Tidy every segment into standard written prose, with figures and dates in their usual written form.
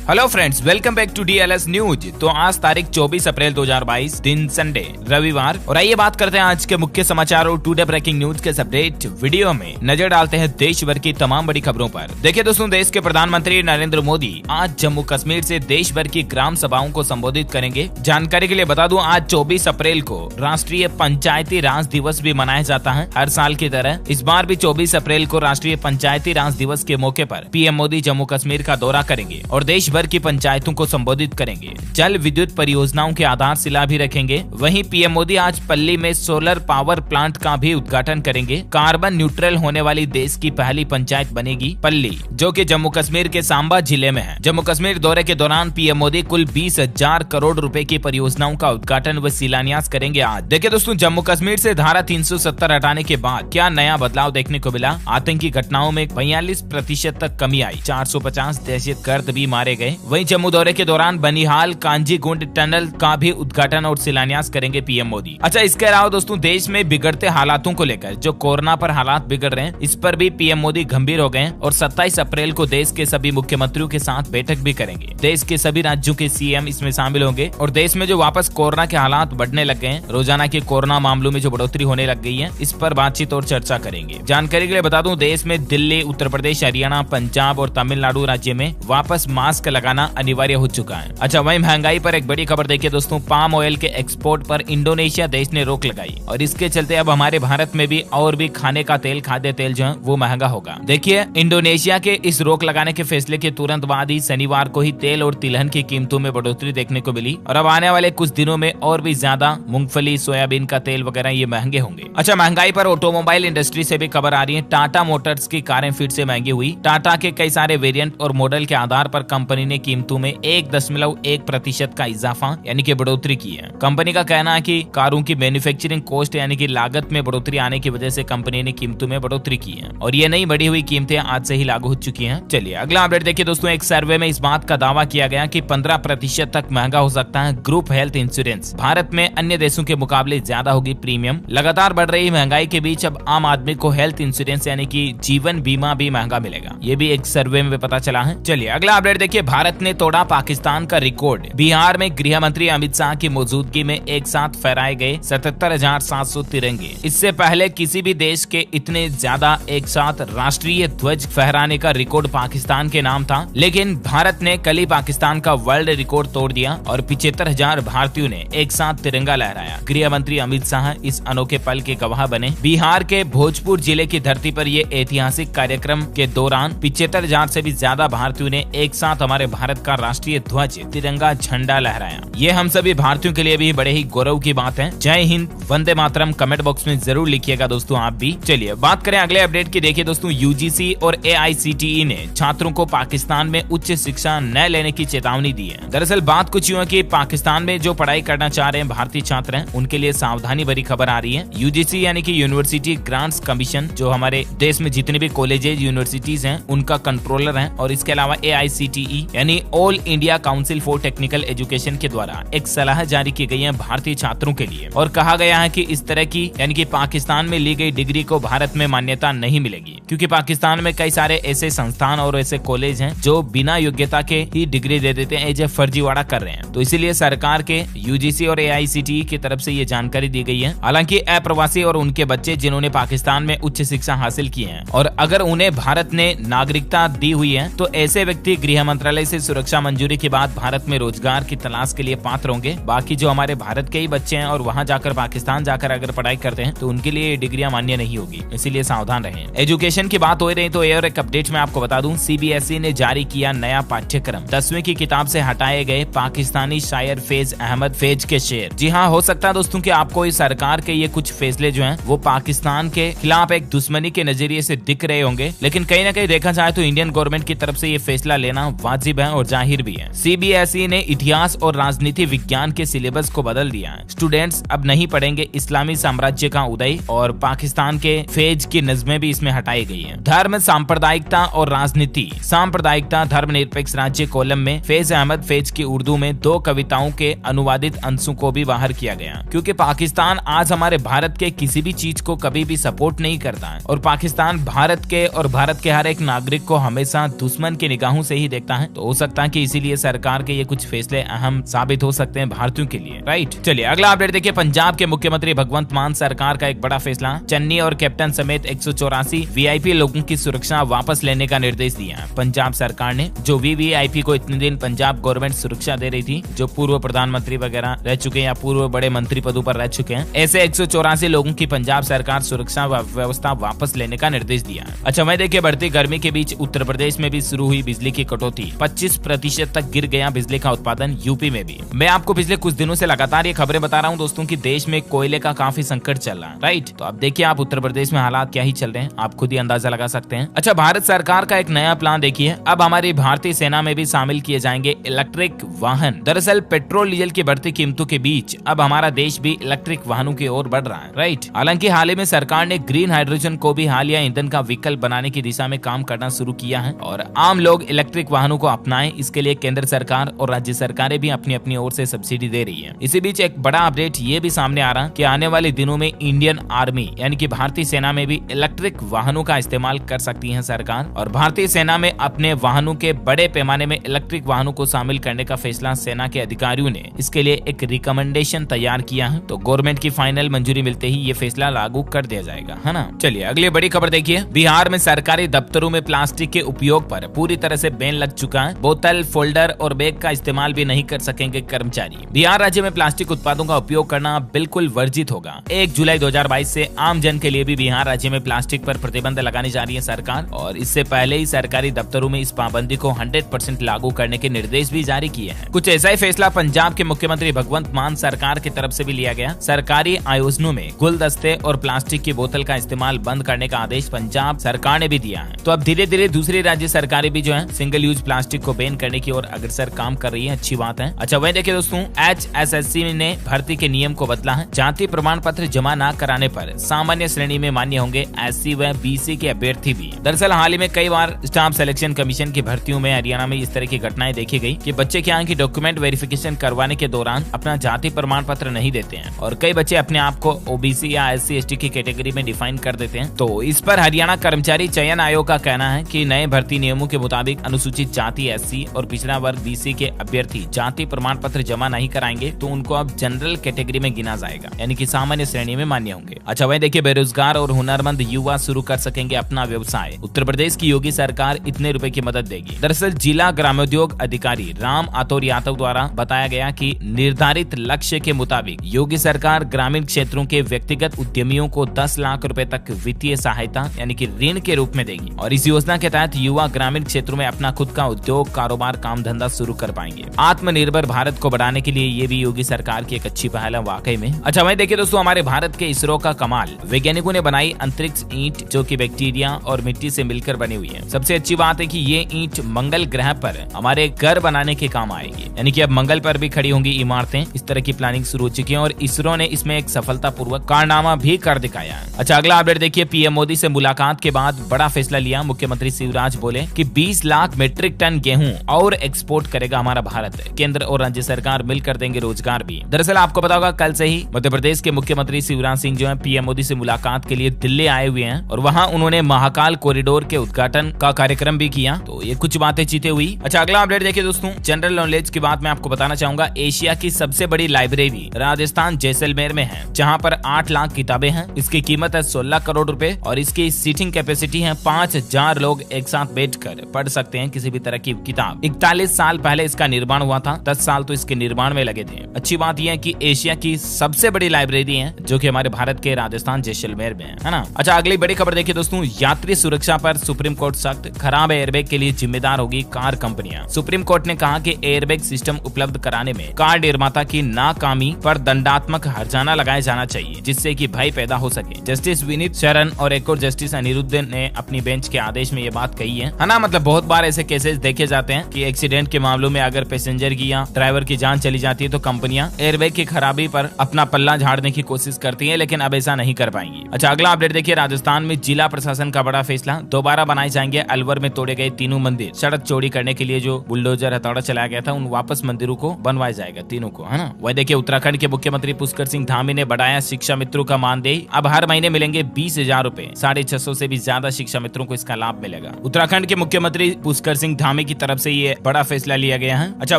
Hello friends, welcome back to DLS news. तो आज तारीख 24 अप्रैल 2022, दिन संडे रविवार। और आइए बात करते हैं आज के मुख्य समाचार और टुडे ब्रेकिंग न्यूज के अपडेट वीडियो में नजर डालते हैं देश भर की तमाम बड़ी खबरों पर। देखिए दोस्तों, देश के प्रधानमंत्री नरेंद्र मोदी आज जम्मू कश्मीर से देश भर की ग्राम सभाओं को संबोधित करेंगे। जानकारी के लिए बता दूं, आज 24 अप्रैल को राष्ट्रीय पंचायती राज दिवस भी मनाया जाता है। हर साल की तरह इस बार भी 24 अप्रैल को राष्ट्रीय पंचायती राज दिवस के मौके पर PM मोदी जम्मू कश्मीर का दौरा करेंगे और देश भर की पंचायतों को संबोधित करेंगे। जल विद्युत परियोजनाओं की आधारशिला भी रखेंगे। वहीं PM मोदी आज पल्ली में सोलर पावर प्लांट का भी उद्घाटन करेंगे। कार्बन न्यूट्रल होने वाली देश की पहली पंचायत बनेगी पल्ली, जो कि जम्मू कश्मीर के सांबा जिले में है। जम्मू कश्मीर दौरे के दौरान PM मोदी कुल 20,000 करोड़ रुपए की परियोजनाओं का उद्घाटन व शिलान्यास करेंगे। आज देखिए दोस्तों, जम्मू कश्मीर से धारा 370 हटाने के बाद क्या नया बदलाव देखने को मिला। आतंकी घटनाओं में 42% तक कमी आई। 450 दहशतगर्द भी मारे गए। वहीं जम्मू दौरे के दौरान बनिहाल कांजीगुंड टनल का भी उद्घाटन और शिलान्यास करेंगे PM मोदी। अच्छा, इसके अलावा दोस्तों, देश में बिगड़ते हालातों को लेकर जो कोरोना पर हालात बिगड़ रहे हैं, इस पर भी PM मोदी गंभीर हो गए और 27 अप्रैल को देश के सभी मुख्यमंत्रियों के साथ बैठक भी करेंगे। देश के सभी राज्यों के CM इसमें शामिल होंगे और देश में जो वापस कोरोना के हालात बढ़ने लग गए हैं, रोजाना के कोरोना मामलों में जो बढ़ोतरी होने लग गई है, इस पर बातचीत और चर्चा करेंगे। जानकारी के लिए बता दूं, देश में दिल्ली, उत्तर प्रदेश, हरियाणा, पंजाब और तमिलनाडु राज्य में वापस मास्क लगाना अनिवार्य हो चुका है। अच्छा, वहीं महंगाई पर एक बड़ी खबर देखिए दोस्तों, पाम ऑयल के एक्सपोर्ट पर इंडोनेशिया देश ने रोक लगाई और इसके चलते अब हमारे भारत में भी और भी खाने का तेल, खाद्य तेल जो है वो महंगा होगा। देखिए, इंडोनेशिया के इस रोक लगाने के फैसले के तुरंत बाद ही शनिवार को ही तेल और तिलहन की कीमतों में बढ़ोतरी देखने को मिली और अब आने वाले कुछ दिनों में और भी ज्यादा मूंगफली, सोयाबीन का तेल वगैरह ये महंगे होंगे। अच्छा, महंगाई पर ऑटोमोबाइल इंडस्ट्री से भी खबर आ रही है। टाटा मोटर्स की कारें फिर से महंगी हुई। टाटा के कई सारे वेरिएंट और मॉडल के आधार पर कंपनी ने कीमतों में 1.1% का इजाफा यानी कि बढ़ोतरी की है। कंपनी का कहना है कि कारों की मैन्युफैक्चरिंग कॉस्ट यानी कि लागत में बढ़ोतरी आने की वजह से कंपनी ने कीमतों में बढ़ोतरी की है और ये नई बढ़ी हुई कीमतें आज से ही लागू हो चुकी हैं। चलिए अगला अपडेट देखिए दोस्तों, एक सर्वे में इस बात का दावा किया गया कि 15% तक महंगा हो सकता है ग्रुप हेल्थ इंश्योरेंस। भारत में अन्य देशों के मुकाबले ज्यादा होगी प्रीमियम। लगातार बढ़ रही महंगाई के बीच अब आम आदमी को हेल्थ इंश्योरेंस यानी कि जीवन बीमा भी महंगा मिलेगा। ये भी एक सर्वे में पता चला है। चलिए अगला अपडेट देखिए, भारत ने तोड़ा पाकिस्तान का रिकॉर्ड। बिहार में गृह मंत्री अमित शाह की मौजूदगी में एक साथ फहराए गए 77,700 तिरंगे। इससे पहले किसी भी देश के इतने ज्यादा एक साथ राष्ट्रीय ध्वज फहराने का रिकॉर्ड पाकिस्तान के नाम था, लेकिन भारत ने कल ही पाकिस्तान का वर्ल्ड रिकॉर्ड तोड़ दिया और 75,000 भारतीयों ने एक साथ तिरंगा लहराया। गृह मंत्री अमित शाह इस अनोखे पल के गवाह बने। बिहार के भोजपुर जिले की धरती पर ये ऐतिहासिक कार्यक्रम के दौरान 75,000 से भी ज्यादा भारतीयों ने एक साथ हमारे भारत का राष्ट्रीय ध्वज तिरंगा झंडा लहराया। ये हम सभी भारतीयों के लिए भी बड़े ही गौरव की बात है। जय हिंद, वंदे मातरम कमेंट बॉक्स में जरूर लिखिएगा दोस्तों आप भी। चलिए बात करें अगले अपडेट की। देखिए दोस्तों, UGC और AICTE ने छात्रों को पाकिस्तान में उच्च शिक्षा न लेने की चेतावनी दी है। दरअसल बात कुछ यूं है कि पाकिस्तान में जो पढ़ाई करना चाह रहे हैं भारतीय छात्र हैं, उनके लिए सावधानी भरी खबर आ रही है। UGC यानी कि यूनिवर्सिटी ग्रांट्स कमीशन, जो हमारे देश में जितने भी कॉलेजेज, यूनिवर्सिटीज हैं, उनका कंट्रोलर है। और इसके अलावा AICTE यानी all India council for technical education के द्वारा एक सलाह जारी की गई है भारतीय छात्रों के लिए और कहा गया है कि इस तरह की यानी कि पाकिस्तान में ली गई डिग्री को भारत में मान्यता नहीं मिलेगी, क्योंकि पाकिस्तान में कई सारे ऐसे संस्थान और ऐसे कॉलेज हैं जो बिना योग्यता के ही डिग्री दे देते हैं, जो फर्जीवाड़ा कर रहे हैं। तो इसीलिए सरकार के UGC और AICTE की तरफ से ये जानकारी दी गई है। हालांकि अप्रवासी और उनके बच्चे जिन्होंने पाकिस्तान में उच्च शिक्षा हासिल की है और अगर उन्हें भारत ने नागरिकता दी हुई है, तो ऐसे व्यक्ति गृह मंत्रालय से सुरक्षा मंजूरी के बाद भारत में रोजगार की तलाश के लिए पात्र होंगे। बाकी जो हमारे भारत के ही बच्चे हैं और वहां जाकर पाकिस्तान जाकर अगर पढ़ाई करते हैं, तो उनके लिए डिग्रियां मान्य नहीं होगी, इसीलिए सावधान रहें। एजुकेशन की बात हो रही तो और एक अपडेट में आपको बता दूं, CBSE ने जारी किया नया पाठ्यक्रम। 10वीं की किताब से हटाए गए पाकिस्तानी शायर फैज अहमद फैज के शेर। जी हाँ, हो सकता है दोस्तों कि आपको इस सरकार के ये कुछ फैसले जो हैं वो पाकिस्तान के खिलाफ एक दुश्मनी के नजरिए से दिख रहे होंगे, लेकिन कहीं ना कहीं देखा जाए तो इंडियन गवर्नमेंट की तरफ से ये फैसला लेना वाजिब है और जाहिर भी है। CBSE ने इतिहास और राजनीति विज्ञान के सिलेबस को बदल दिया है। स्टूडेंट्स अब नहीं पढ़ेंगे इस्लामी साम्राज्य का उदय और पाकिस्तान के फैज की नज़में भी इसमें हटाई गई है। धर्म, सांप्रदायिकता और राजनीति। सांप्रदायिकता धर्मनिरपेक्ष राज्य कॉलम में फैज अहमद फैज की उर्दू में 2 कविताओं के अनुवादित अंशों को भी बाहर किया गया, क्योंकि पाकिस्तान आज हमारे भारत के किसी भी चीज को कभी भी सपोर्ट नहीं करता है और पाकिस्तान भारत के और भारत के हर एक नागरिक को हमेशा दुश्मन की निगाहों से ही देखता है। तो हो सकता है कि इसीलिए सरकार के ये कुछ फैसले अहम साबित हो सकते हैं भारतीयों के लिए, राइट। चलिए अगला अपडेट देखिए, पंजाब के मुख्यमंत्री भगवंत मान सरकार का एक बड़ा फैसला, चन्नी और कैप्टन समेत 184 वीआईपी लोगों की सुरक्षा वापस लेने का निर्देश दिया। पंजाब सरकार ने जो वीवीआईपी को इतने दिन पंजाब गवर्नमेंट सुरक्षा दे रही थी, जो पूर्व प्रधानमंत्री वगैरह रह चुके हैं या पूर्व बड़े मंत्री पदों पर रह चुके हैं, ऐसे 184 लोगों की पंजाब सरकार सुरक्षा व्यवस्था वापस लेने का निर्देश दिया। अच्छा वहीं देखिए, बढ़ती गर्मी के बीच उत्तर प्रदेश में भी शुरू हुई बिजली की कटौती, 25% तक गिर गया बिजली का उत्पादन, यूपी में भी। मैं आपको पिछले कुछ दिनों से लगातार ये खबरें बता रहा हूँ दोस्तों कि देश में कोयले का काफी संकट चल रहा है, राइट। तो अब देखिए आप उत्तर प्रदेश में हालात क्या ही चल रहे हैं, आप खुद ही अंदाजा लगा सकते हैं। अच्छा, भारत सरकार का एक नया प्लान देखिए, अब हमारी भारतीय सेना में भी शामिल किए जाएंगे इलेक्ट्रिक वाहन। दरअसल पेट्रोल डीजल की बढ़ती कीमतों के बीच अब हमारा देश भी इलेक्ट्रिक वाहनों की ओर बढ़ रहा है, राइट। हालांकि हाल ही में सरकार ने ग्रीन हाइड्रोजन को भी हालिया ईंधन का विकल्प बनाने की दिशा में काम करना शुरू किया है और आम लोग इलेक्ट्रिक वाहनों को अपनाएं, इसके लिए केंद्र सरकार और राज्य सरकारें भी अपनी अपनी ओर से सब्सिडी दे रही है। इसी बीच एक बड़ा अपडेट ये भी सामने आ रहा कि आने वाले दिनों में इंडियन आर्मी यानी कि भारतीय सेना में भी इलेक्ट्रिक वाहनों का इस्तेमाल कर सकती है सरकार, और भारतीय सेना में अपने वाहनों के बड़े पैमाने में इलेक्ट्रिक वाहनों को शामिल करने का फैसला सेना के अधिकारियों ने इसके लिए एक रिकमेंडेशन तैयार किया है। तो गवर्नमेंट की फाइनल मंजूरी मिलते ही ये फैसला लागू कर दिया जाएगा, है ना। चलिए अगली बड़ी खबर देखिए, बिहार में सरकारी दफ्तरों में प्लास्टिक के उपयोग पर पूरी तरह से बैन लग चुका है। बोतल, फोल्डर और बैग का इस्तेमाल भी नहीं कर सकेंगे कर्मचारी। बिहार राज्य में प्लास्टिक उत्पादों का उपयोग करना बिल्कुल वर्जित होगा। 1 जुलाई 2022 से आम जन के लिए भी बिहार राज्य में प्लास्टिक पर प्रतिबंध लगाने जा रही है सरकार, और इससे पहले ही सरकारी दफ्तरों में इस पाबंदी को 100% लागू करने के निर्देश भी जारी किए हैं। कुछ ऐसा ही फैसला पंजाब के मुख्यमंत्री भगवंत मान सरकार की तरफ से भी लिया गया। सरकारी आयोजनों में गुलदस्ते और प्लास्टिक की बोतल का इस्तेमाल बंद करने का आदेश पंजाब सरकार ने भी दिया है। तो अब धीरे धीरे दूसरी राज्य सरकारें भी जो है सिंगल यूज प्लास्टिक को बैन करने की ओर अग्रसर काम कर रही है, अच्छी बात है। अच्छा वही देखिए दोस्तों, HSSC ने भर्ती के नियम को बदला है। जाति प्रमाण पत्र जमा न कराने पर सामान्य श्रेणी में मान्य होंगे SC व BC के अभ्यर्थी भी। दरअसल हाल ही में कई बार स्टाफ सिलेक्शन कमीशन की भर्तियों में हरियाणा में इस तरह की घटनाएं देखी गई कि बच्चे क्या है कि डॉक्यूमेंट वेरिफिकेशन करवाने के दौरान अपना जाति प्रमाण पत्र नहीं देते हैं, और कई बच्चे अपने आप को OBC या SC ST की कैटेगरी में डिफाइन कर देते हैं। तो इस पर हरियाणा कर्मचारी चयन आयोग का कहना है कि नए भर्ती नियमों के मुताबिक अनुसूचित जाति SC और पिछड़ा वर्ग BC के अभ्यर्थी जाति प्रमाण पत्र जमा नहीं कराएंगे तो उनको अब जनरल कैटेगरी में गिना जाएगा, यानी कि सामान्य श्रेणी में मान्य होंगे। अच्छा वही देखिए, बेरोजगार और हुनरमंद युवा शुरू कर सकेंगे अपना व्यवसाय। उत्तर प्रदेश की योगी सरकार इतने रुपए की मदद देगी। दरअसल जिला ग्रामोद्योग अधिकारी राम आतोर यादव द्वारा बताया गया कि निर्धारित लक्ष्य के मुताबिक योगी सरकार ग्रामीण क्षेत्रों के व्यक्तिगत उद्यमियों को 10 लाख रुपए तक वित्तीय सहायता यानी कि ऋण के रूप में देगी, और इस योजना के तहत युवा ग्रामीण क्षेत्रों में अपना खुद का उद्योग, कारोबार, काम धंधा शुरू कर पाएंगे। आत्मनिर्भर भारत को बढ़ाने के लिए ये भी योगी सरकार की एक अच्छी पहल है वाकई में। अच्छा वही देखिए दोस्तों, हमारे भारत के इसरो का कमाल, वैज्ञानिकों ने बनाई अंतरिक्ष ईंट जो कि बैक्टीरिया और मिट्टी से मिलकर बनी हुई है। सबसे अच्छी बात है कि ये ईंट मंगल ग्रह पर हमारे घर बनाने के काम आएगी, यानी कि अब मंगल पर भी खड़ी होंगी इमारतें। इस तरह की प्लानिंग शुरू हो चुकी है और इसरो ने इसमें एक सफलतापूर्वक कारनामा भी कर दिखाया है। अच्छा अगला अपडेट देखिए, पीएम मोदी से मुलाकात के बाद बड़ा फैसला लिया। मुख्यमंत्री शिवराज बोले कि 20 लाख मीट्रिक टन गेहूं और एक्सपोर्ट करेगा हमारा भारत। केंद्र और राज्य सरकार मिलकर देंगे रोजगार भी। दरअसल आपको पता होगा कल से ही मध्य प्रदेश के मुख्यमंत्री शिवराज सिंह जो है पीएम मोदी से मुलाकात के लिए दिल्ली आए हुए हैं, और वहां उन्होंने महाकाल कॉरिडोर के उद्घाटन का कार्यक्रम भी किया। तो ये कुछ बातें चीतें हुई। अच्छा अगला अपडेट देखिए दोस्तों, जनरल नॉलेज की बात मैं आपको बताना चाहूंगा। एशिया की सबसे बड़ी लाइब्रेरी राजस्थान जैसलमेर में है, जहां पर 8 लाख किताबें हैं। इसकी कीमत है 16 करोड़ रुपए और इसकी सीटिंग कैपेसिटी है 5000 लोग एक साथ बैठकर पढ़ सकते हैं किसी भी तरह की किताब। 41 साल पहले इसका निर्माण हुआ था, 10 साल तो इसके निर्माण में लगे थे। अच्छी बात यह है कि एशिया की सबसे बड़ी लाइब्रेरी है जो कि हमारे भारत के राजस्थान जैसलमेर में है ना। अच्छा अगली बड़ी खबर देखिए दोस्तों, यात्री सुरक्षा पर सुप्रीम कोर्ट सख्त, खराब एयरबैग के लिए जिम्मेदार होगी कार कंपनियां। सुप्रीम कोर्ट ने कहा कि एयरबैग सिस्टम उपलब्ध कराने में कार निर्माता की नाकामी पर दंडात्मक हर्जाना लगाया जाना चाहिए, जिससे कि भय पैदा हो सके। जस्टिस विनीत शरण और एक और जस्टिस अनिरुद्ध ने अपनी बेंच के आदेश में ये बात कही है ना। मतलब बहुत बार ऐसे केसेस देखे जाते हैं कि एक्सीडेंट के मामलों में अगर पैसेंजर की या ड्राइवर की जान चली जाती है तो कंपनियां एयरबैग की खराबी पर अपना पल्ला झाड़ने की कोशिश करती है, लेकिन अब ऐसा नहीं कर पाएंगी। अच्छा अगला अपडेट देखिए, राजस्थान में जिला प्रशासन का बड़ा फैसला, दोबारा बनाए जाएंगे अलवर में तोड़े गए तीनों मंदिर। सड़क चौड़ी करने के लिए जो बुलडोजर हथौड़ा चलाया गया था उन वापस मंदिरों को बनवाया जाएगा तीनों को, है ना। वह देखिए, उत्तराखंड के मुख्यमंत्री पुष्कर सिंह धामी ने बढ़ाया शिक्षा मित्रों का मानदेय। अब हर महीने मिलेंगे 20,000 रुपए। 650 से भी ज्यादा शिक्षा मित्रों को इसका लाभ मिलेगा। उत्तराखंड के मुख्यमंत्री पुष्कर सिंह धामी मंत्रालय की तरफ से ये बड़ा फैसला लिया गया है। अच्छा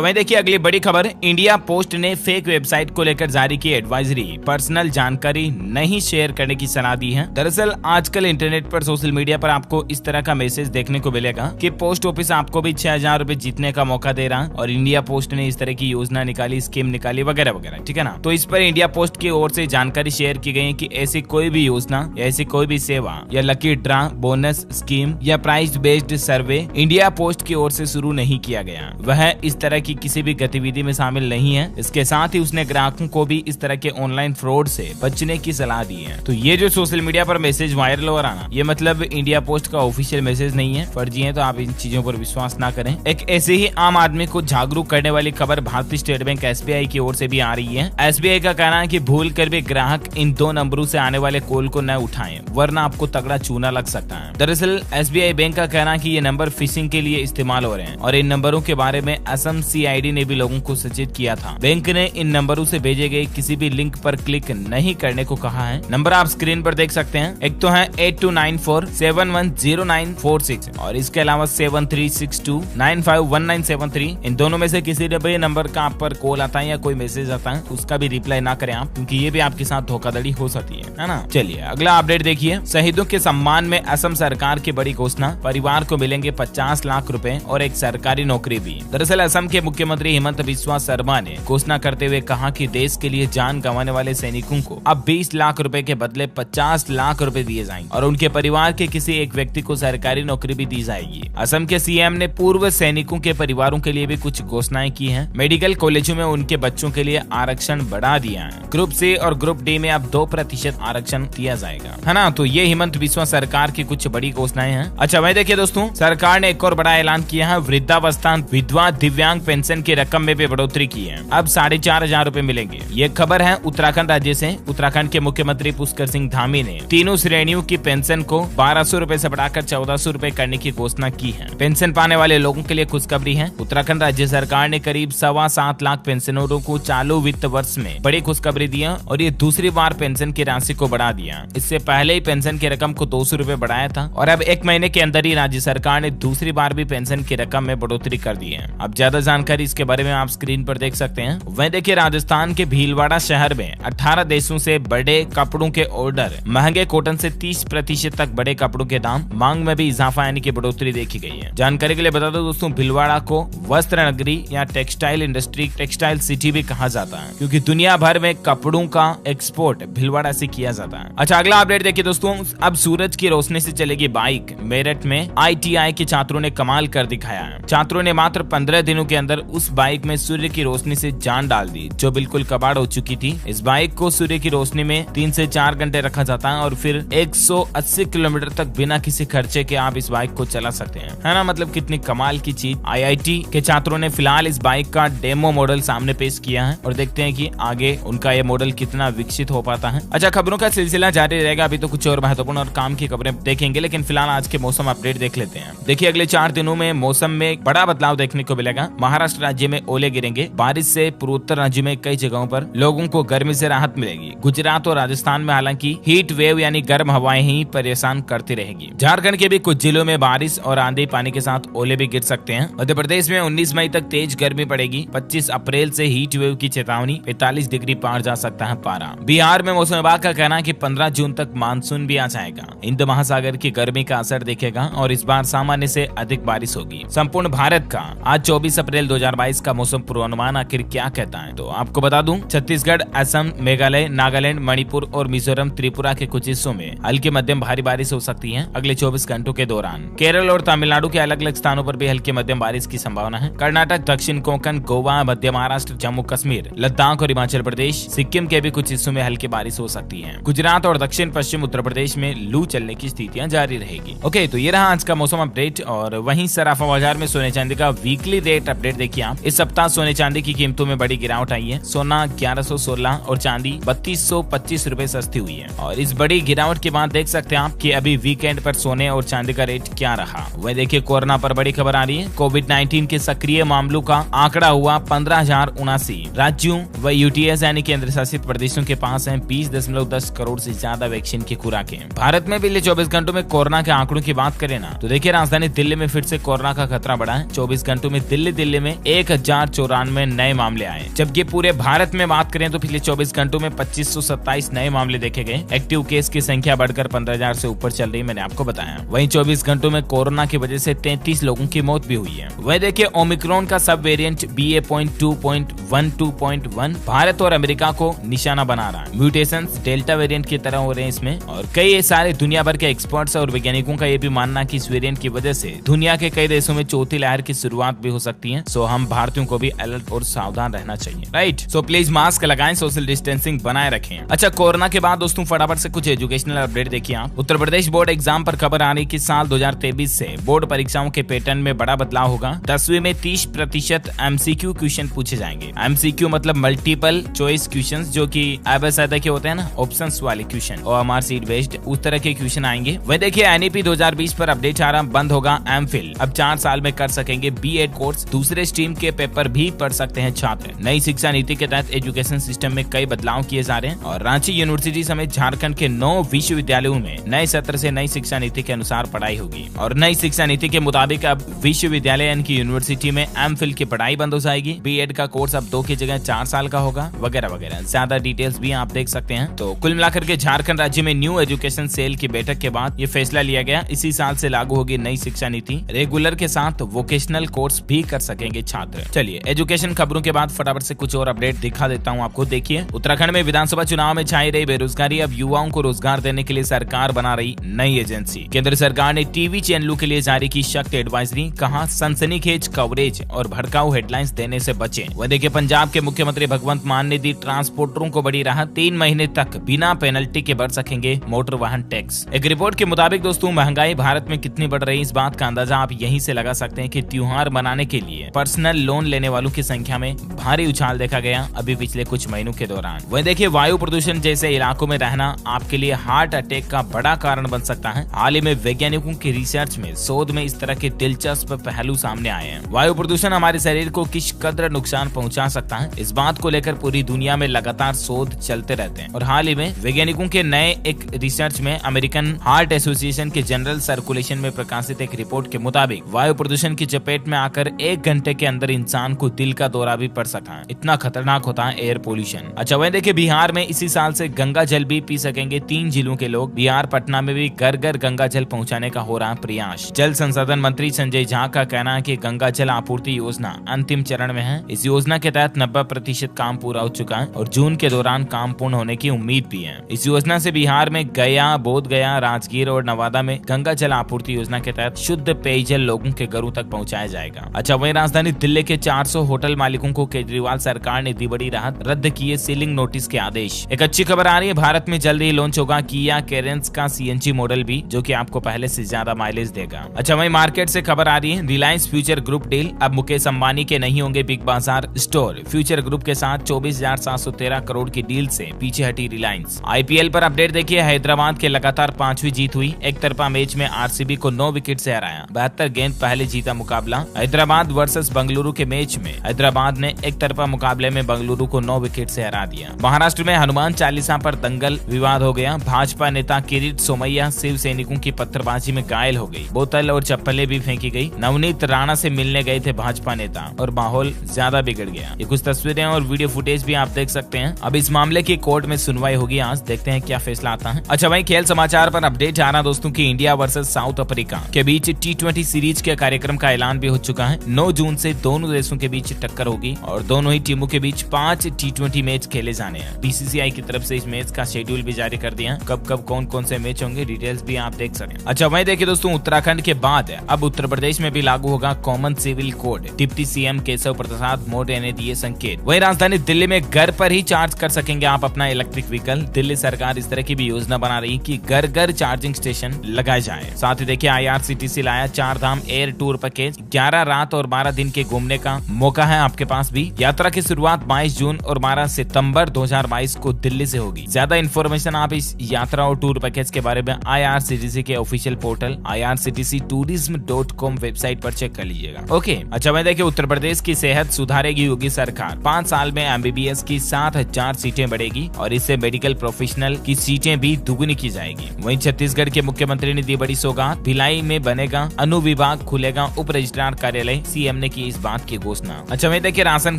वहीं देखिए अगली बड़ी खबर, इंडिया पोस्ट ने फेक वेबसाइट को लेकर जारी की एडवाइजरी, पर्सनल जानकारी नहीं शेयर करने की सलाह दी है। दरअसल आजकल इंटरनेट पर, सोशल मीडिया पर आपको इस तरह का मैसेज देखने को मिलेगा कि पोस्ट ऑफिस आपको भी 6000 रुपए जीतने का मौका दे रहा है और इंडिया पोस्ट ने इस तरह की योजना निकाली, स्कीम निकाली वगैरह वगैरह, ठीक है ना। तो इस पर इंडिया पोस्ट की ओर से जानकारी शेयर की गई है कि ऐसी कोई भी योजना या ऐसी कोई भी सेवा या लकी ड्रा, बोनस स्कीम या price based survey India post की ओर से शुरू नहीं किया गया। वह इस तरह की किसी भी गतिविधि में शामिल नहीं है। इसके साथ ही उसने ग्राहकों को भी इस तरह के ऑनलाइन फ्रॉड से बचने की सलाह दी है। तो ये जो सोशल मीडिया पर मैसेज वायरल हो रहा है, ये मतलब इंडिया पोस्ट का ऑफिशियल मैसेज नहीं है, फर्जी है, तो आप इन चीजों पर विश्वास ना करें। एक ऐसे ही आम आदमी को जागरूक करने वाली खबर भारतीय स्टेट बैंक SBI की ओर से भी आ रही है। SBI का कहना है कि भूल कर भी ग्राहक इन 2 नंबरों से आने वाले कॉल को न उठाएं, वरना आपको तगड़ा चूना लग सकता है। दरअसल SBI बैंक का कहना है कि ये नंबर फिशिंग के लिए इस्तेमाल हो रहे हैं और इन नंबरों के बारे में असम CID ने भी लोगों को सचेत किया था। बैंक ने इन नंबरों से भेजे गए किसी भी लिंक पर क्लिक नहीं करने को कहा है। नंबर आप स्क्रीन पर देख सकते हैं। एक तो है 8294710946 और इसके अलावा 7362951973। इन दोनों में से किसी भी नंबर का आप पर कॉल आता है या कोई मैसेज आता है, उसका भी रिप्लाई ना करें आप, क्योंकि ये भी आपके साथ धोखाधड़ी हो सकती है ना। चलिए अगला अपडेट देखिए, शहीदों के सम्मान में असम सरकार की बड़ी घोषणा, परिवार को मिलेंगे 50 लाख रुपए और एक सरकारी नौकरी भी। दरअसल असम के मुख्यमंत्री हिमंत बिस्वा शर्मा ने घोषणा करते हुए कहा कि देश के लिए जान गंवाने वाले सैनिकों को अब 20 लाख रुपए के बदले 50 लाख रुपए दिए जाएंगे और उनके परिवार के किसी एक व्यक्ति को सरकारी नौकरी भी दी जाएगी। असम के CM ने पूर्व सैनिकों के परिवारों के लिए भी कुछ घोषणाएं की हैं। मेडिकल कॉलेजों में उनके बच्चों के लिए आरक्षण बढ़ा दिया है। ग्रुप C और ग्रुप D में अब 2% आरक्षण दिया जाएगा, है ना। तो ये हिमंत बिस्वा सरकार की कुछ बड़ी घोषणाएं हैं। अच्छा वही देखिए दोस्तों, सरकार ने एक और बड़ा ऐलान किया है, वृद्धावस्था विधवा दिव्यांग पेंशन की रकम में भी बढ़ोतरी की है। अब 4500 रुपए मिलेंगे। ये खबर है उत्तराखंड राज्य से। उत्तराखंड के मुख्यमंत्री पुष्कर सिंह धामी ने तीनों श्रेणियों की पेंशन को 1200 रुपए से बढ़ाकर 1400 रुपए करने की घोषणा की है। पेंशन पाने वाले लोगों के लिए खुशखबरी है। उत्तराखंड राज्य सरकार ने करीब 7.25 लाख पेंशनरों को चालू वित्त वर्ष में बड़ी खुशखबरी दी और ये दूसरी बार पेंशन की राशि को बढ़ा दिया। इससे पहले ही पेंशन की रकम को 200 रुपए बढ़ाया था और अब 1 महीने के अंदर ही राज्य सरकार ने दूसरी बार भी पेंशन की रकम में बढ़ोतरी कर दी है। अब ज्यादा जानकारी इसके बारे में आप स्क्रीन पर देख सकते हैं। वहीं देखिए राजस्थान के भीलवाड़ा शहर में 18 देशों से बड़े कपड़ों के ऑर्डर, महंगे कॉटन से 30% तक बड़े कपड़ों के दाम, मांग में भी इजाफा यानी कि बढ़ोतरी देखी गई है। जानकारी के लिए बता दो दोस्तों, भीलवाड़ा को वस्त्र नगरी या टेक्सटाइल इंडस्ट्री, टेक्सटाइल सिटी भी कहा जाता है, क्योंकि दुनिया भर में कपड़ों का एक्सपोर्ट भीलवाड़ा से किया जाता है। अच्छा अगला अपडेट देखिए दोस्तों, अब सूरज की रोशनी से चलेगी बाइक। मेरठ में ITI के छात्रों ने कमाल कर दिखाया है। छात्रों ने मात्र 15 दिनों के अंदर उस बाइक में सूर्य की रोशनी से जान डाल दी जो बिल्कुल कबाड़ हो चुकी थी। इस बाइक को सूर्य की रोशनी में 3 से 4 घंटे रखा जाता है और फिर 180 किलोमीटर तक बिना किसी खर्चे के आप इस बाइक को चला सकते हैं, है ना। मतलब कितनी कमाल की चीज। IIT के छात्रों ने फिलहाल इस बाइक का डेमो मॉडल सामने पेश किया है और देखते हैं कि आगे उनका ये मॉडल कितना विकसित हो पाता है। अच्छा खबरों का सिलसिला जारी रहेगा, अभी तो कुछ और महत्वपूर्ण और काम की खबरें देखेंगे, लेकिन फिलहाल आज के मौसम अपडेट देख लेते हैं। देखिए अगले 4 दिनों में मौसम में बड़ा बदलाव देखने को मिलेगा। महाराष्ट्र राज्य में ओले गिरेंगे। बारिश से पूर्वोत्तर राज्य में कई जगहों पर लोगों को गर्मी से राहत मिलेगी। गुजरात और राजस्थान में हालांकि हीट वेव यानी गर्म हवाएं ही परेशान करती रहेगी। झारखंड के भी कुछ जिलों में बारिश और आंधी पानी के साथ ओले भी गिर सकते हैं। मध्य प्रदेश में 19 मई तक तेज गर्मी पड़ेगी। 25 अप्रैल से हीट वेव की चेतावनी, 45 डिग्री पार जा सकता है पारा। बिहार में मौसम विभाग का कहना है कि 15 जून तक मानसून भी आ जाएगा। हिंद महासागर की गर्मी का असर दिखेगा और इस बार सामान्य से अधिक बारिश होगी। संपूर्ण भारत का आज 24 अप्रैल 2022 का मौसम पूर्वानुमान आखिर क्या कहता है, तो आपको बता दूं, छत्तीसगढ़, असम, मेघालय, नागालैंड, मणिपुर और मिजोरम, त्रिपुरा के कुछ हिस्सों में हल्की मध्यम भारी बारिश हो सकती है अगले 24 घंटों के दौरान। केरल और तमिलनाडु के अलग अलग स्थानों पर भी हल्की मध्यम बारिश की संभावना है। कर्नाटक, दक्षिण कोंकण, गोवा, मध्य महाराष्ट्र, जम्मू कश्मीर, लद्दाख और हिमाचल प्रदेश, सिक्किम के भी कुछ हिस्सों में हल्की बारिश हो सकती है। गुजरात और दक्षिण पश्चिम उत्तर प्रदेश में लू चलने की स्थितियां जारी रहेगी। ओके, तो ये रहा आज का मौसम अपडेट। और वहीं सराफा बाजार में सोने चांदी का वीकली रेट अपडेट देखिए आप। इस सप्ताह सोने चांदी की कीमतों में बड़ी गिरावट आई है। सोना 1116 और चांदी 3225 रुपए सस्ती हुई है। और इस बड़ी गिरावट के बाद देख सकते हैं आप कि अभी वीकेंड पर सोने और चांदी का रेट क्या रहा। वह देखिए कोरोना पर बड़ी खबर आ रही है। कोविड-19 के सक्रिय मामलों का आंकड़ा हुआ 15,079। राज्यों व UTS यानी केंद्र शासित प्रदेशों के पास है 20.10 करोड़ से ज्यादा वैक्सीन की खुराकें। भारत में पिछले 24 घंटों में कोरोना के आंकड़ों की बात करें ना, तो देखिए राजधानी दिल्ली में फिर से कोरोना का खतरा बढ़ा है। 24 घंटों में दिल्ली में 1094 नए मामले आए, जबकि पूरे भारत में बात करें तो पिछले 24 घंटों में 2527 नए मामले देखे गए। एक्टिव केस की संख्या बढ़कर 15,000 से ऊपर चल रही, मैंने आपको बताया। वहीं 24 घंटों में कोरोना की वजह से 33 लोगों की मौत भी हुई है। वह देखिए ओमिक्रॉन का सब वेरिएंट BA.2.12.1 भारत और अमेरिका को निशाना बना रहा है। म्यूटेशंस डेल्टा वेरिएंट की तरह हो रहे हैं इसमें, और कई सारे दुनिया भर के एक्सपर्ट्स और वैज्ञानिकों का ये भी मानना कि इस वेरिएंट की वजह से दुनिया के कई देशों में चौथी लहर की शुरुआत भी हो सकती है। सो हम भारतीयों को भी अलर्ट और सावधान रहना चाहिए, राइट। सो प्लीज मास्क लगाएं, सोशल डिस्टेंसिंग बनाए रखें। अच्छा, कोरोना के बाद दोस्तों फटाफट से कुछ एजुकेशनल अपडेट देखिए आप। उत्तर प्रदेश बोर्ड एग्जाम पर खबर आ रही कि साल 2023 से बोर्ड परीक्षाओं के पैटर्न में बड़ा बदलाव होगा। 10वीं में 30% MCQ क्वेश्चन पूछे जाएंगे। MCQ मतलब मल्टीपल चॉइस क्वेश्चन, जो कि ABCD के होते हैं ना, ऑप्शंस वाले क्वेश्चन, OMR सीट बेस्ड, उस तरह के क्वेश्चन आएंगे। वह देखिए NEP 2020 पर अपडेट आ रहा, बंद होगा MPhil। अब 4 साल में कर सकेंगे B.Ed कोर्स, दूसरे स्ट्रीम के पेपर भी पढ़ सकते हैं छात्र। नई शिक्षा नीति के तहत एजुकेशन सिस्टम में कई बदलाव किए जा रहे हैं, और रांची यूनिवर्सिटी समेत झारखंड के 9 विश्वविद्यालयों में नए सत्र से नई शिक्षा नीति के अनुसार पढ़ाई होगी। और नई शिक्षा नीति के मुताबिक अब विश्वविद्यालय यानी कि यूनिवर्सिटी में MPhil की पढ़ाई बंद हो जाएगी। B.Ed का कोर्स अब 2 की जगह 4 साल का होगा, वगैरह वगैरह। ज्यादा डिटेल्स भी आप देख सकते हैं। तो कुल मिलाकर के झारखंड राज्य में न्यू एजुकेशन सेल की बैठक के बाद ये फैसला लिया गया। इसी साल से लागू होगी नई शिक्षा नीति। रेगुलर के साथ वोकेशनल कोर्स भी कर सकेंगे छात्र। चलिए एजुकेशन खबरों के बाद फटाफट से कुछ और अपडेट दिखा देता हूँ आपको। देखिए, उत्तराखंड में विधानसभा चुनाव में छाई रही बेरोजगारी, अब युवाओं को रोजगार देने के लिए सरकार बना रही नई एजेंसी। केंद्र सरकार ने टीवी चैनलों के लिए जारी की सख्त एडवाइजरी, कहा सनसनीखेज कवरेज और भड़काऊ हेडलाइंस देने से बचें। वह देखिए, पंजाब के मुख्यमंत्री भगवंत मान ने दी ट्रांसपोर्टरों को बड़ी राहत, 3 महीने तक बिना पेनल्टी के भर सकेंगे मोटर वाहन टैक्स। एक रिपोर्ट के मुताबिक दोस्तों, महंगाई भारत में कितनी बढ़ रही है, इस बात का अंदाजा आप यहीं से लगा सकते हैं कि त्योहार मनाने के लिए पर्सनल लोन लेने वालों की संख्या में भारी उछाल देखा गया अभी पिछले कुछ महीनों के दौरान। वह देखिए, वायु प्रदूषण जैसे इलाकों में रहना आपके लिए हार्ट अटैक का बड़ा कारण बन सकता है। हाल ही में वैज्ञानिकों की रिसर्च में शोध में इस तरह के दिलचस्प पहलू सामने आए हैं। वायु प्रदूषण हमारे शरीर को किस कदर नुकसान पहुंचा सकता है, इस बात को लेकर पूरी दुनिया में लगातार शोध चलते रहते हैं। और हाल ही में वैज्ञानिकों के नए एक रिसर्च में अमेरिकन हार्ट एसोसिएशन के जनरल सर्कुलेशन में प्रकाशित एक रिपोर्ट के मुताबिक वायु प्रदूषण की चपेट में आकर 1 घंटे के अंदर इंसान को दिल का दौरा भी पड़ सकता है। इतना खतरनाक होता है एयर पोल्यूशन। अच्छा, वह देखिए, बिहार में इसी साल से गंगा जल भी पी सकेंगे 3 जिलों के लोग। बिहार पटना में भी घर घर गंगा जल पहुंचाने का हो रहा प्रयास। जल संसाधन मंत्री संजय झा का कहना है कि गंगा जल आपूर्ति योजना अंतिम चरण में है। इस योजना के तहत 90% काम पूरा हो चुका है और जून के दौरान काम पूर्ण होने की उम्मीद भी है। इस योजना से बिहार में गया, बोधगया, राजगीर और नवादा में गंगा जल आपूर्ति योजना के तहत शुद्ध पेयजल लोगों के घरों तक पहुंचाया जाएगा। अच्छा, वहीं राजधानी दिल्ली के 400 होटल मालिकों को केजरीवाल सरकार ने दी बड़ी राहत, रद्द किए सीलिंग नोटिस के आदेश। एक अच्छी खबर आ रही है, भारत में जल्द ही लॉन्च होगा किया कैरेंस का CNG मॉडल भी, जो कि आपको पहले से ज्यादा माइलेज देगा। अच्छा, वहीं मार्केट से खबर आ रही है, रिलायंस फ्यूचर ग्रुप डील, अब मुकेश अंबानी के नहीं होंगे बिग बाजार स्टोर। फ्यूचर ग्रुप के साथ 24,713 करोड़ की डील से पीछे हटी रिलायंस। IPL पर अपडेट देखिए, हैदराबाद के लगातार 5वीं जीत हुई। एक तरफा मैच में RCB को 9 विकेट से हराया, 72 गेंद पहले जीता मुकाबला। हैदराबाद वर्सेस बंगलुरु के मैच में हैदराबाद ने एक तरफा मुकाबले में बंगलुरु को 9 विकेट से हरा दिया। महाराष्ट्र में हनुमान चालीसा पर दंगल विवाद हो गया। भाजपा नेता किरीट सोमैया शिव सैनिकों की पत्थरबाजी में घायल हो गई, बोतल और चप्पलें भी फेंकी गई। नवनीत राणा से मिलने गए थे भाजपा नेता और माहौल ज्यादा बिगड़ गया। ये कुछ तस्वीरें और वीडियो फुटेज भी आप देख सकते हैं। अब इस मामले की कोर्ट में सुनवाई होगी आज, देखते हैं क्या फैसला आता है। अच्छा भाई, खेल समाचार पर अपडेट आ रहा दोस्तों की इंडिया वर्सेस साउथ अफ्रीका के बीच T20 सीरीज के कार्यक्रम का ऐलान भी हो चुका है। 9 जून से दोनों देशों के बीच टक्कर होगी और दोनों ही टीमों के बीच 5 T20 मैच खेले जाने हैं। BCCI की तरफ से इस मैच का शेड्यूल भी जारी कर दिया। कब कब कौन कौन से मैच होंगे, डिटेल्स भी आप देख सकते हैं। अच्छा वहीं देखिए दोस्तों, उत्तराखंड के बाद अब उत्तर प्रदेश में भी लागू होगा common civil code. Deputy CM Keshav Prasad Maurya ने दिए संकेत। वहीं राजधानी दिल्ली में घर पर ही चार्ज कर सकेंगे आप अपना इलेक्ट्रिक व्हीकल। दिल्ली सरकार इस तरह की भी योजना बना रही कि घर घर चार्जिंग स्टेशन लगाए जाए। साथ ही देखिए, IRCTC लाया 4 धाम एयर टूर पैकेज, 11 रात और 12 दिन के घूमने का मौका है आपके पास भी। यात्रा की शुरुआत 22 जून और 12 सितंबर 2022 को दिल्ली से होगी। ज्यादा इन्फॉर्मेशन आप इस यात्रा और टूर पैकेज के बारे में IRCTC के ऑफिशियल पोर्टल irctctourism.com वेबसाइट पर चेक कर लीजिएगा। ओके, अच्छा मैं देखिए, उत्तर प्रदेश की सेहत सुधारेगी योगी सरकार। 5 साल में MBBS की 7,000 सीटें बढ़ेगी और इससे मेडिकल प्रोफेशनल की सीटें भी दुगुनी की जाएगी। वहीं छत्तीसगढ़ के मुख्यमंत्री ने दी बड़ी सौगात, भिलाई में बनेगा अनुविभाग खुलेगा उप रजिस्ट्रार कार्यालय। सीएम ने की इस बात की घोषणा। अच्छा, वहीं देखिए राशन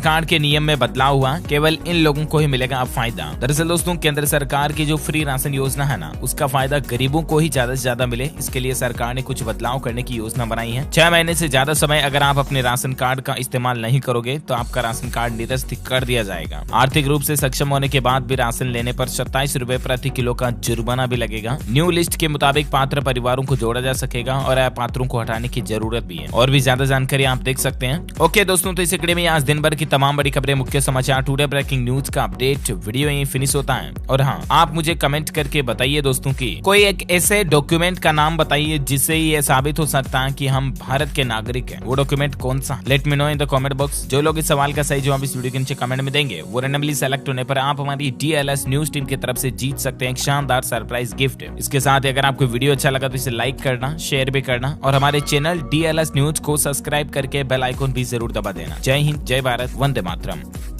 कार्ड के नियम में बदलाव हुआ, केवल इन लोगों को ही मिलेगा अब फायदा। दरअसल दोस्तों केंद्र सरकार की जो फ्री राशन योजना है ना, उसका फायदा गरीबों को ही ज्यादा से ज्यादा मिले, इसके लिए सरकार ने कुछ बदलाव करने की योजना बनाई है। 6 महीने से ज्यादा समय अगर आप अपने राशन कार्ड का इस्तेमाल नहीं करोगे तो आपका राशन कार्ड निरस्त कर दिया जाएगा। आर्थिक रूप से सक्षम होने के बाद भी राशन लेने पर 27 रुपए प्रति किलो का जुर्माना भी लगेगा। न्यू लिस्ट के मुताबिक पात्र परिवारों को जोड़ा जा सकेगा और अपात्रों को हटाने की जरूरत भी है। और भी ज्यादा जानकारी आप देख सकते हैं। ओके दोस्तों, तो इस कड़ी में आज दिन भर की तमाम बड़ी खबरें, मुख्य समाचार, टुडे ब्रेकिंग न्यूज का अपडेट वीडियो यहीं फिनिश होता है। और हाँ, आप मुझे कमेंट करके बताइए दोस्तों की कोई एक ऐसे डॉक्यूमेंट का नाम बताइए जिससे ये साबित हो सकता है कि हम भारत के नागरिक हैं। वो डॉक्यूमेंट कौन सा? Let me know in the comment box. जो लोग इस सवाल का सही जवाब इस वीडियो के नीचे कमेंट में देंगे वो रैंडमली सेलेक्ट होने पर आप हमारी DLS न्यूज टीम की तरफ से जीत सकते हैं एक शानदार सरप्राइज गिफ्ट। इसके साथ ही अगर आपको वीडियो अच्छा लगा तो इसे लाइक करना, शेयर भी करना और हमारे चैनल DLS न्यूज को सब्सक्राइब करके बेल आइकन भी जरूर दबा देना। जय हिंद, जय भारत, वंदे मातरम।